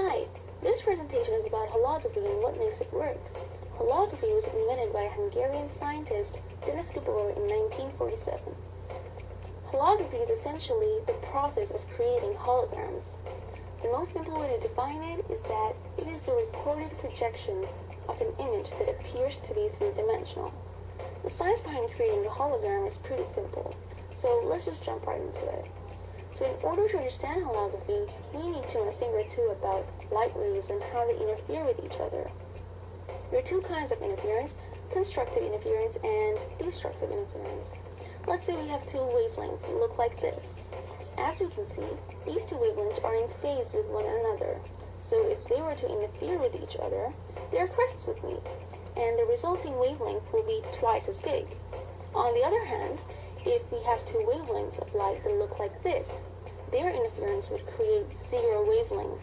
Hi, this presentation is about holography and what makes it work. Holography was invented by Hungarian scientist Denis Gabor in 1947. Holography is essentially the process of creating holograms. The most simple way to define it is that it is the recorded projection of an image that appears to be three-dimensional. The science behind creating a hologram is pretty simple, so let's just jump right into it. So in order to understand holography, we need to know a thing or two about light waves and how they interfere with each other. There are two kinds of interference, constructive interference and destructive interference. Let's say we have two wavelengths that look like this. As we can see, these two wavelengths are in phase with one another. So if they were to interfere with each other, their crests would meet, and the resulting wavelength will be twice as big. On the other hand, if we have two wavelengths of light that look like this, their interference would create zero wavelength,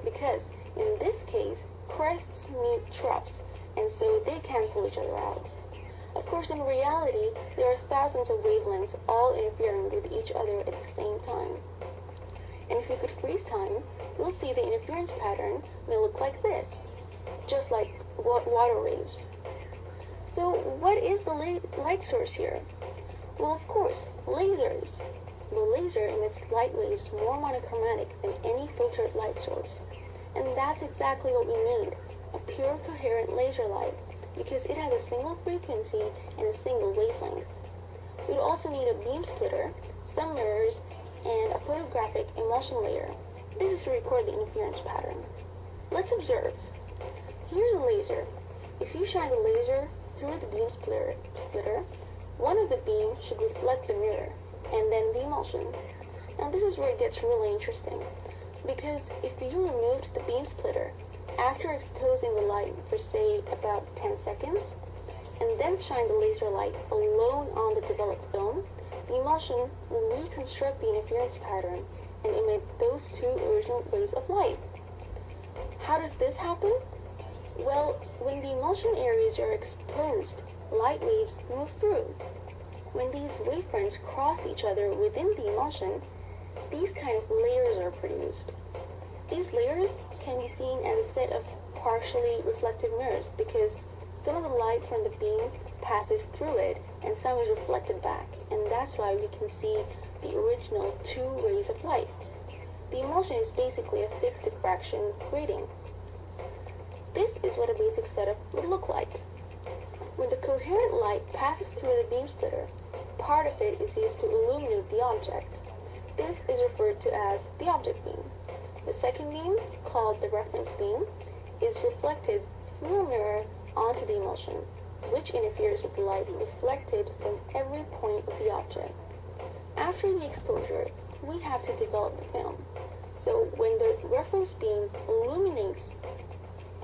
because in this case, crests meet troughs, and so they cancel each other out. Of course, in reality, there are thousands of wavelengths all interfering with each other at the same time. And if you could freeze time, you'll see the interference pattern may look like this, just like water waves. So what is the light source here? Well, of course, lasers. The laser emits light waves more monochromatic than any filtered light source. And that's exactly what we need, a pure coherent laser light, because it has a single frequency and a single wavelength. We'd also need a beam splitter, some mirrors, and a photographic emulsion layer. This is to record the interference pattern. Let's observe. Here's a laser. If you shine the laser through the beam splitter, one of the beams should reflect the mirror, and then the emulsion. Now this is where it gets really interesting, because if you removed the beam splitter after exposing the light for say about 10 seconds, and then shine the laser light alone on the developed film, the emulsion will reconstruct the interference pattern and emit those two original rays of light. How does this happen? Well, when the emulsion areas are exposed, light waves move through. When these wavefronts cross each other within the emulsion, these kind of layers are produced. These layers can be seen as a set of partially reflective mirrors because some of the light from the beam passes through it and some is reflected back, and that's why we can see the original two rays of light. The emulsion is basically a fixed diffraction grating. This is what a basic setup would look like. When the coherent light passes through the beam splitter, part of it is used to illuminate the object. This is referred to as the object beam. The second beam, called the reference beam, is reflected through a mirror onto the emulsion, which interferes with the light reflected from every point of the object. After the exposure, we have to develop the film. So when the reference beam illuminates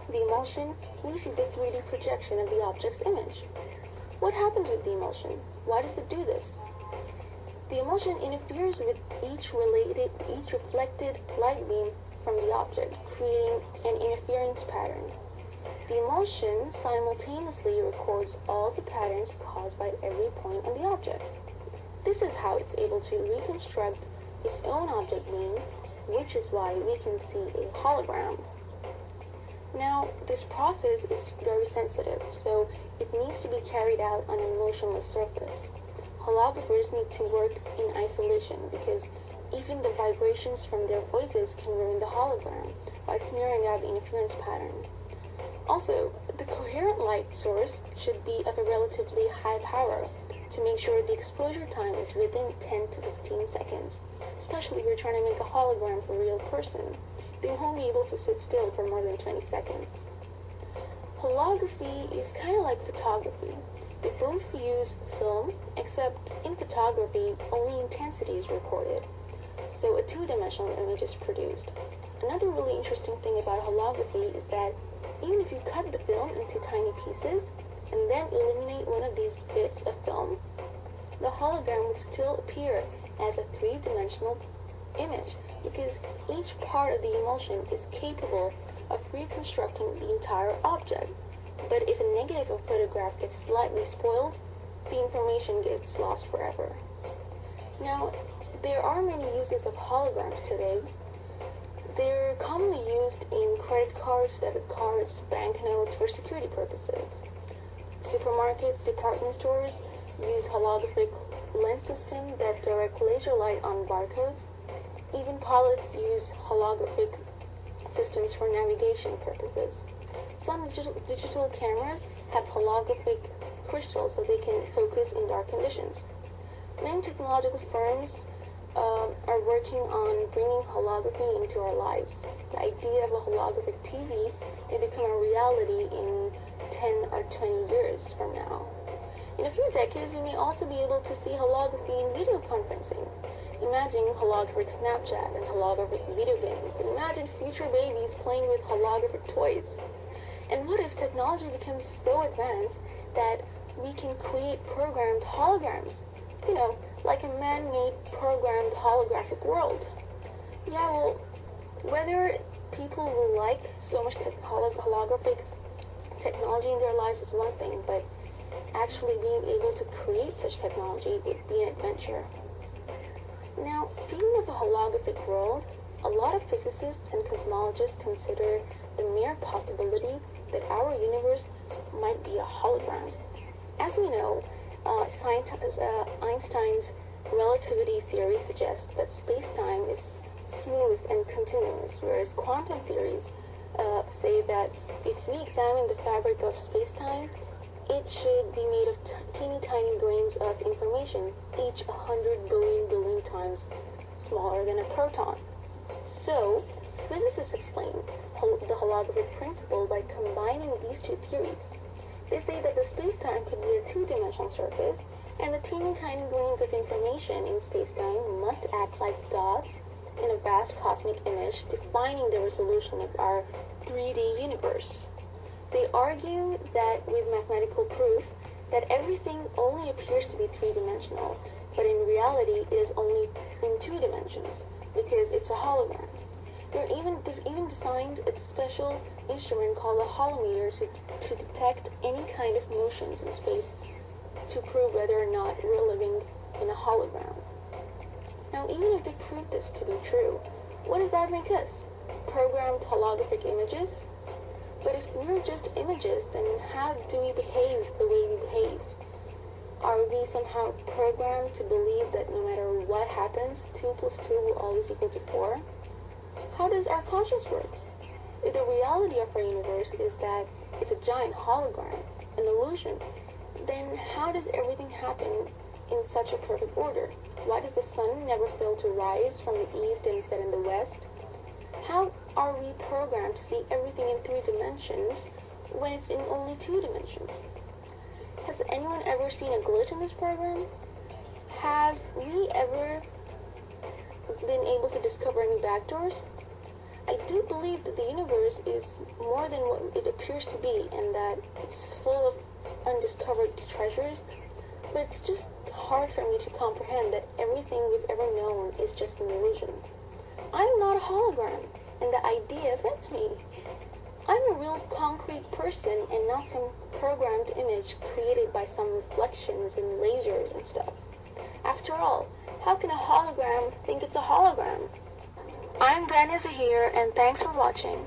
the emulsion, we see the 3D projection of the object's image. What happens with the emulsion? Why does it do this? The emulsion interferes with each reflected light beam from the object, creating an interference pattern. The emulsion simultaneously records all the patterns caused by every point on the object. This is how it's able to reconstruct its own object beam, which is why we can see a hologram. Now, this process is very sensitive, so it needs to be carried out on a motionless surface. Holographers need to work in isolation because even the vibrations from their voices can ruin the hologram by smearing out the interference pattern. Also, the coherent light source should be of a relatively high power to make sure the exposure time is within 10 to 15 seconds, especially if you're trying to make a hologram for a real person. They won't be able to sit still for more than 20 seconds. Holography is kind of like photography. They both use film, except in photography, only intensity is recorded, so a two-dimensional image is produced. Another really interesting thing about holography is that even if you cut the film into tiny pieces and then illuminate one of these bits of film, the hologram would still appear as a three-dimensional image because each part of the emulsion is capable of reconstructing the entire object. But if a negative of photograph gets slightly spoiled, the information gets lost forever. Now, there are many uses of holograms today. They're commonly used in cards, debit cards, banknotes for security purposes. Supermarkets, department stores use holographic lens systems that direct laser light on barcodes. Even pilots use holographic systems for navigation purposes. Some digital cameras have holographic crystals so they can focus in dark conditions. Many technological firms are working on bringing holography into our lives. The idea of a holographic TV may become a reality in 10 or 20 years from now. In a few decades, you may also be able to see holography in video conferencing. Imagine holographic Snapchat and holographic video games. And imagine future babies playing with holographic toys. And what if technology becomes so advanced that we can create programmed holograms? You know, like a man-made programmed holographic world. Yeah, well, whether people will like so much holographic technology in their lives is one thing, but actually being able to create such technology would be an adventure. Now, speaking of the holographic world, a lot of physicists and cosmologists consider the mere possibility that our universe might be a hologram. As we know, Einstein's relativity theory suggests that space-time is smooth and continuous, whereas quantum theories say that if we examine the fabric of space-time, it should be made of teeny tiny grains of information, each 100 billion times smaller than a proton. So, physicists explain the holographic principle by combining these two theories. They say that the space-time could be a two-dimensional surface, and the teeny tiny grains of information in space-time must act like dots in a vast cosmic image, defining the resolution of our 3D universe. They argue that with mathematical proof that everything only appears to be three-dimensional, but in reality it is only in two dimensions because it's a hologram. They've even designed a special instrument called a holometer to detect any kind of motions in space to prove whether or not we're living in a hologram. Now, even if they prove this to be true, what does that make us? Programmed holographic images? But if we're just images, then how do we behave the way we behave? Are we somehow programmed to believe that no matter what happens, 2 plus 2 will always equal to 4? How does our conscience work? If the reality of our universe is that it's a giant hologram, an illusion, then how does everything happen in such a perfect order? Why does the sun never fail to rise from the east and set in the west? How are we programmed to see everything in 3 dimensions when it's in only 2 dimensions? Has anyone ever seen a glitch in this program? Have we ever been able to discover any backdoors? I do believe that the universe is more than what it appears to be, and that it's full of undiscovered treasures, but it's just hard for me to comprehend that everything we've ever known is just an illusion. I'm not a hologram, and the idea offends me. I'm a real concrete person and not some programmed image created by some reflections and lasers and stuff. After all, how can a hologram think it's a hologram? I'm Dania Zahir, and thanks for watching.